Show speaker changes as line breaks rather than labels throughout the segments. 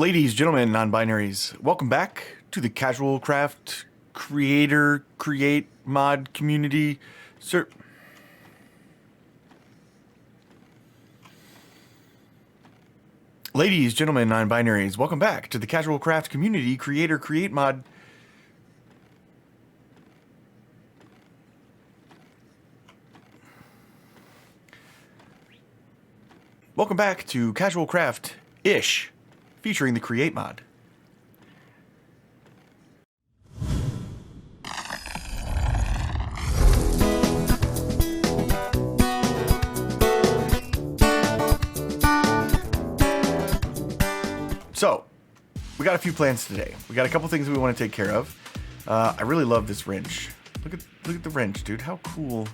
Ladies, gentlemen, non-binaries, welcome back to the Casual-Craft creator create mod community. Ladies, gentlemen, non-binaries, welcome back to the Casual-Craft community creator create mod. Welcome back to Casual-Craft-ish, featuring the create mod. So, we got a few plans today. We got a couple things we want to take care of. I really love this wrench. Look at the wrench, dude. How cool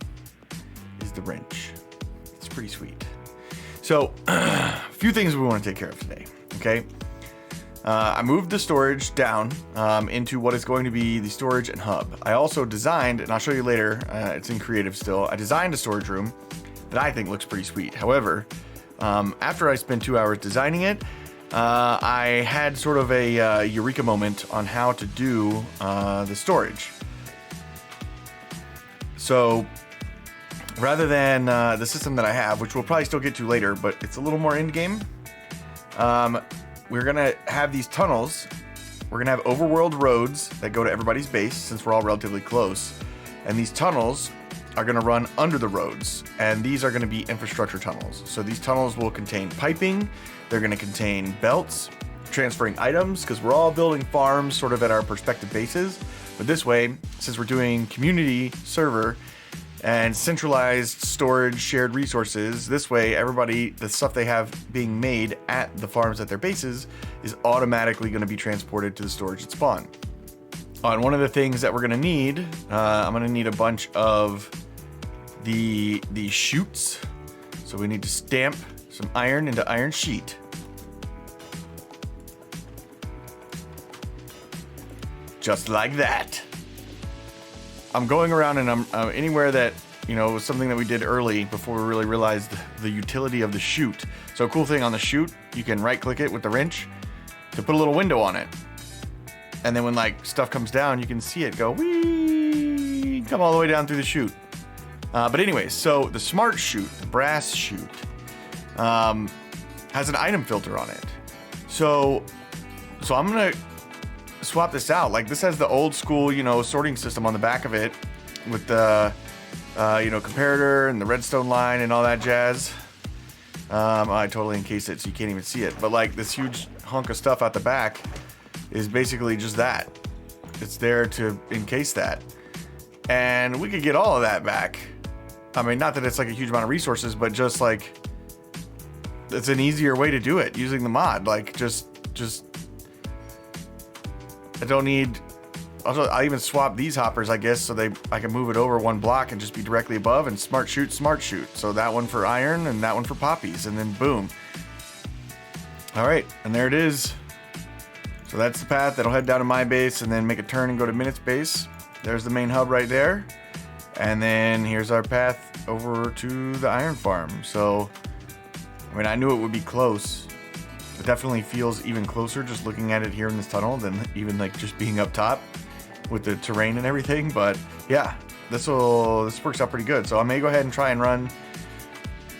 is the wrench? It's pretty sweet. So, a few things we want to take care of today. Okay. I moved the storage down into what is going to be the storage and hub. I also designed, and I'll show you later, it's in creative still, I designed a storage room that I think looks pretty sweet. However, after I spent 2 hours designing it, I had sort of a eureka moment on how to do the storage. So rather than the system that I have, which we'll probably still get to later, but it's a little more in-game, we're gonna have these tunnels. We're gonna have overworld roads that go to everybody's base, since we're all relatively close. And these tunnels are gonna run under the roads, and these are gonna be infrastructure tunnels. So these tunnels will contain piping, they're gonna contain belts, transferring items, because we're all building farms sort of at our prospective bases. But this way, since we're doing community server and centralized storage, shared resources, this way everybody, the stuff they have being made at the farms at their bases is automatically gonna be transported to the storage at spawn. And one of the things that we're gonna need, I'm gonna need a bunch of the chutes. So we need to stamp some iron into iron sheet. Just like that. I'm going around and I'm anywhere that, you know, was something that we did early before we really realized the utility of the chute. So a cool thing on the chute, you can right click it with the wrench to put a little window on it. And then when like stuff comes down, you can see it go whee, come all the way down through the chute. But anyways, so the smart chute, the brass chute, has an item filter on it. So I'm gonna swap this out. Like this has the old school, you know, sorting system on the back of it with the, you know, comparator and the redstone line and all that jazz. I totally encased it so you can't even see it. But like this huge hunk of stuff out the back is basically just that. It's there to encase that. And we could get all of that back. I mean, not that it's like a huge amount of resources, but just like, it's an easier way to do it using the mod. Like just, I don't need, I even swap these hoppers, I guess, so I can move it over one block and just be directly above and smart shoot. So that one for iron and that one for poppies, and then boom. All right, and there it is. So that's the path that'll head down to my base and then make a turn and go to Minute's base. There's the main hub right there. And then here's our path over to the iron farm. So, I mean, I knew it would be close. It definitely feels even closer just looking at it here in this tunnel than even like just being up top with the terrain and everything. But yeah, this works out pretty good. So I may go ahead and try and run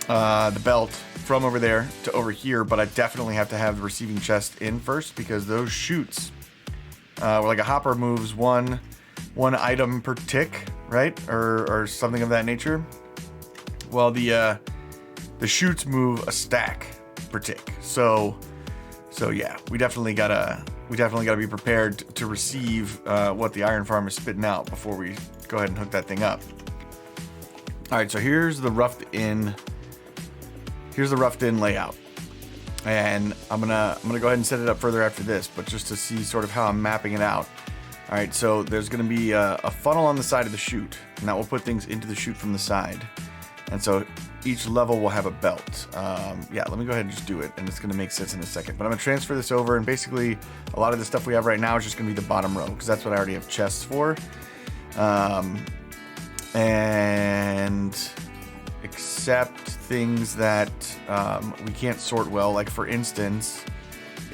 the belt from over there to over here, but I definitely have to have the receiving chest in first because those chutes, like a hopper moves one item per tick, right? Or something of that nature. Well, the chutes move a stack per tick. So yeah, we definitely gotta be prepared to receive what the iron farm is spitting out before we go ahead and hook that thing up. All right, so here's the roughed in layout. And I'm gonna go ahead and set it up further after this, but just to see sort of how I'm mapping it out. All right, so there's gonna be a funnel on the side of the chute, and that will put things into the chute from the side. And so each level will have a belt. Yeah, let me go ahead and just do it, and it's gonna make sense in a second. But I'm gonna transfer this over, and basically a lot of the stuff we have right now is just gonna be the bottom row, because that's what I already have chests for. And except things that we can't sort well, like for instance,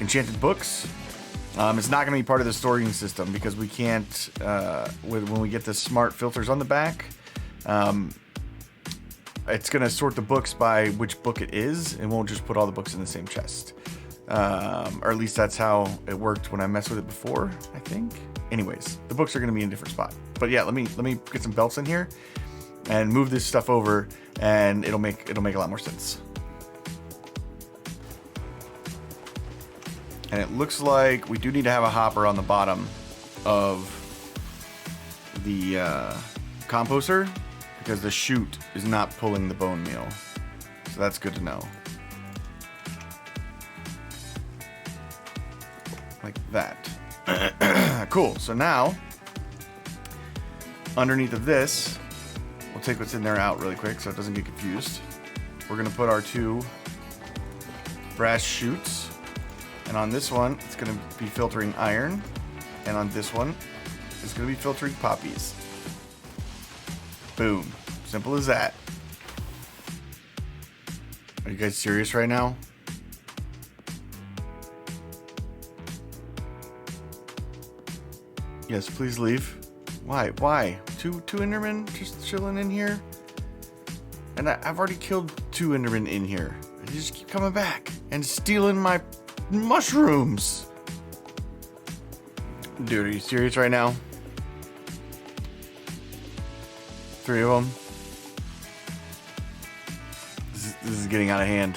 enchanted books. It's not going to be part of the storing system because we can't, when we get the smart filters on the back, it's going to sort the books by which book it is and won't just put all the books in the same chest. Or at least that's how it worked when I messed with it before, I think. Anyways, the books are going to be in a different spot. But yeah, let me get some belts in here and move this stuff over, and it'll make a lot more sense. And it looks like we do need to have a hopper on the bottom of the composter because the chute is not pulling the bone meal. So that's good to know. Like that. Cool. So now, underneath of this, we'll take what's in there out really quick so it doesn't get confused. We're going to put our 2 brass chutes. And on this one, it's going to be filtering iron. And on this one, it's going to be filtering poppies. Boom. Simple as that. Are you guys serious right now? Yes, please leave. Why? Why? Two Endermen just chilling in here? And I've already killed 2 Endermen in here. They just keep coming back and stealing my mushrooms. Dude, are you serious right now? 3 of them. This is getting out of hand.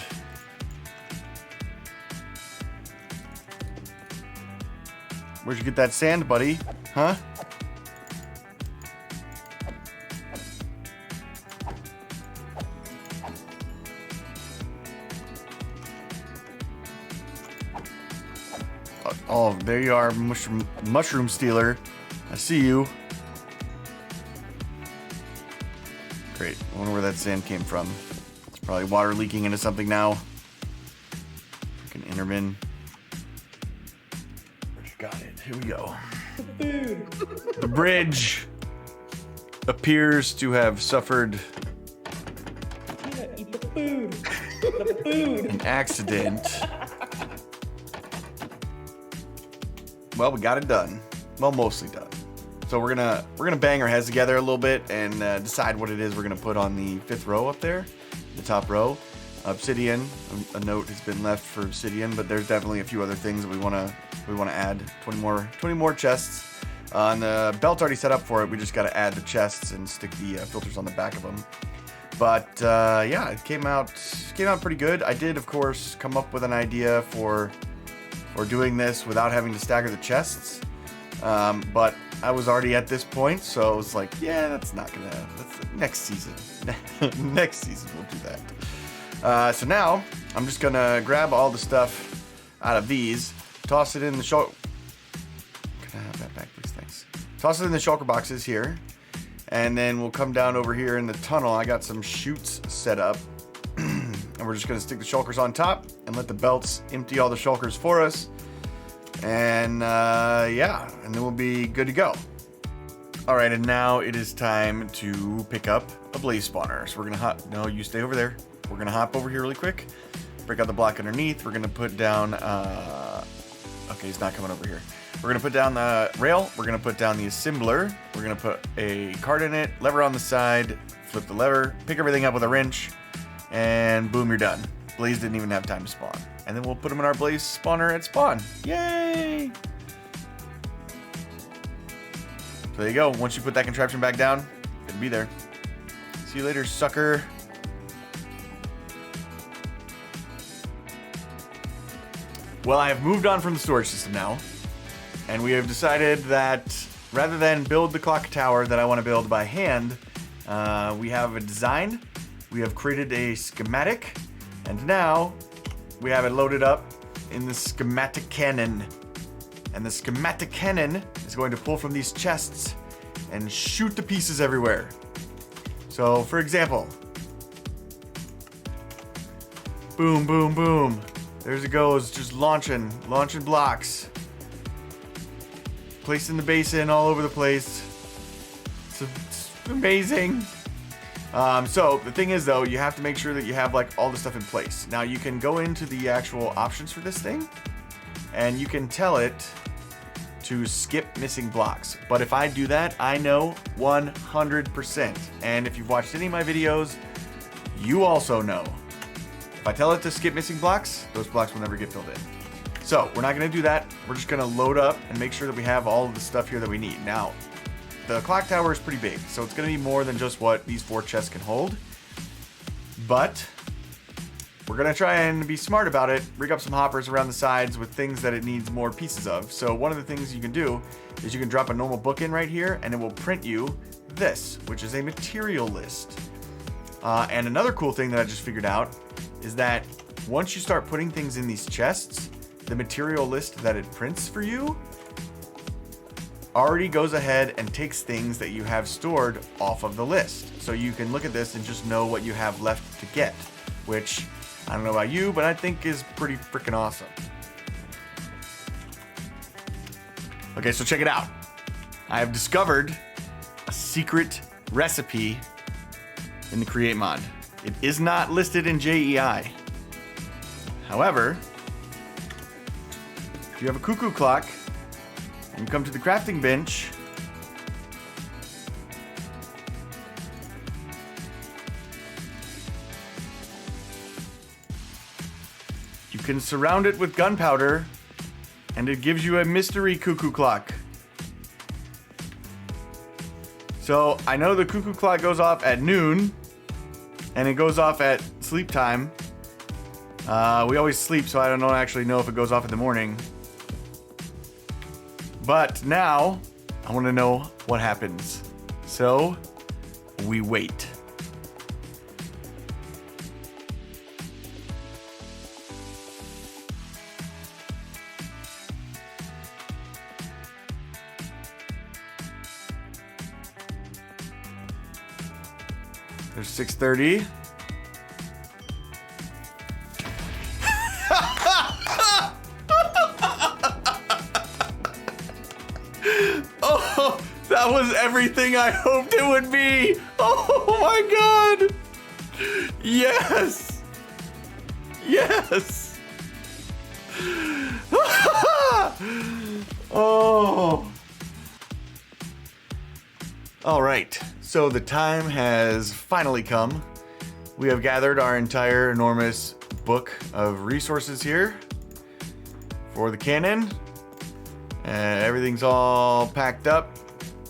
Where'd you get that sand, buddy? Huh? Oh, there you are, mushroom stealer. I see you. Great. I wonder where that sand came from. It's probably water leaking into something now. Freaking Enderman. Got it. Here we go. The bridge appears to have suffered
eat the food. The food.
an accident. Well, we got it done. Well, mostly done. So we're gonna bang our heads together a little bit and decide what it is we're gonna put on the 5th row up there, the top row. Obsidian. A note has been left for obsidian, but there's definitely a few other things that we wanna add. 20 more chests. And the belt's already set up for it. We just gotta add the chests and stick the filters on the back of them. But yeah, it came out pretty good. I did, of course, come up with an idea for doing this without having to stagger the chests. But I was already at this point, so I was like, yeah, that's next season. Next season we'll do that. So now I'm just gonna grab all the stuff out of these, toss it in the shulker. Can I have that back, please? Thanks. Toss it in the shulker boxes here, and then we'll come down over here in the tunnel. I got some chutes set up, and we're just gonna stick the shulkers on top and let the belts empty all the shulkers for us. And yeah, and then we'll be good to go. All right, and now it is time to pick up a blaze spawner. So we're gonna no, you stay over there. We're gonna hop over here really quick, break out the block underneath. We're gonna put down, okay, he's not coming over here. We're gonna put down the rail. We're gonna put down the assembler. We're gonna put a cart in it, lever on the side, flip the lever, pick everything up with a wrench, and boom, you're done. Blaze didn't even have time to spawn. And then we'll put them in our blaze spawner at spawn. Yay! So there you go. Once you put that contraption back down, it'll be there. See you later, sucker. Well, I have moved on from the storage system now, and we have decided that rather than build the clock tower that I want to build by hand, we have a design, we have created a schematic, and now we have it loaded up in the Schematic Cannon. And the Schematic Cannon is going to pull from these chests and shoot the pieces everywhere. So, for example, boom, boom, boom. There it goes, just launching blocks. Placed in the basin all over the place. It's amazing. So the thing is though, you have to make sure that you have like all the stuff in place. Now you can go into the actual options for this thing and you can tell it to skip missing blocks. But if I do that, I know 100%. And if you've watched any of my videos, you also know. If I tell it to skip missing blocks, those blocks will never get filled in. So we're not gonna do that. We're just gonna load up and make sure that we have all of the stuff here that we need. Now, the clock tower is pretty big, so it's gonna be more than just what these 4 chests can hold. But we're gonna try and be smart about it, rig up some hoppers around the sides with things that it needs more pieces of. So one of the things you can do is you can drop a normal book in right here and it will print you this, which is a material list. And another cool thing that I just figured out is that once you start putting things in these chests, the material list that it prints for you already goes ahead and takes things that you have stored off of the list. So you can look at this and just know what you have left to get, which I don't know about you, but I think is pretty freaking awesome. Okay, so check it out. I have discovered a secret recipe in the Create mod. It is not listed in JEI. However, if you have a cuckoo clock and you come to the crafting bench, you can surround it with gunpowder and it gives you a mystery cuckoo clock. So I know the cuckoo clock goes off at noon and it goes off at sleep time. We always sleep, so I don't actually know if it goes off in the morning. But now I want to know what happens. So we wait. There's 6:30. Oh, that was everything I hoped it would be. Oh my God. Yes. Yes. Oh. All right. So the time has finally come. We have gathered our entire enormous book of resources here for the cannon. And everything's all packed up.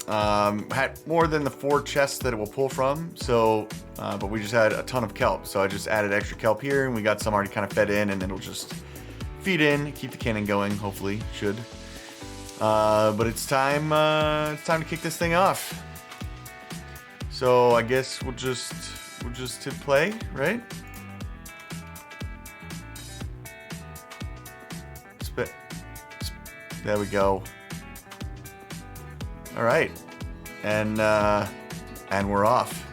Had more than the 4 chests that it will pull from. So, but we just had a ton of kelp. So I just added extra kelp here and we got some already kind of fed in and then it'll just feed in, keep the cannon going, hopefully, should. But it's time to kick this thing off. So I guess we'll just hit play, right? There we go. All right, and we're off.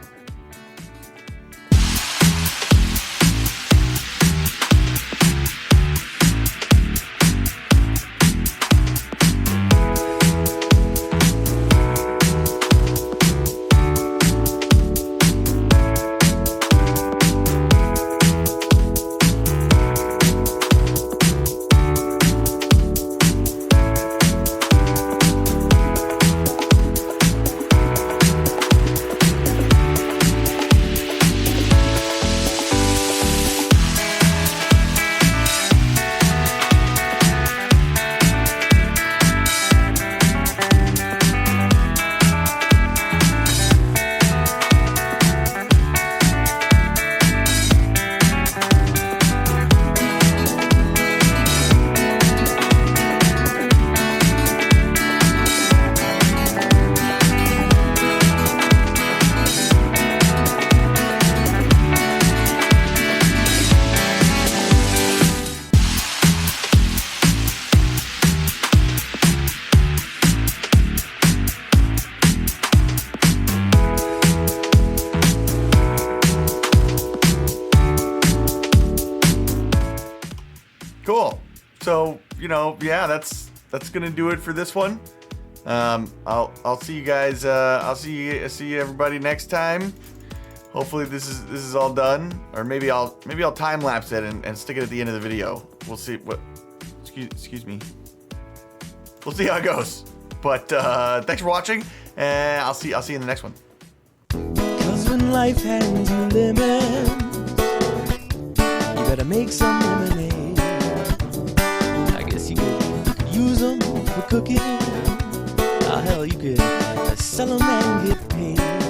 Cool. So, you know, yeah, that's gonna do it for this one. I'll see you guys. I'll see everybody next time. Hopefully this is all done, or maybe I'll time lapse it and stick it at the end of the video. We'll see what. Excuse me. We'll see how it goes. But thanks for watching, and I'll see you in the next one.
'Cause when life hands you lemons, you better make some lemonade. I guess you could use them for cooking. Oh, hell, you could sell them and get paid.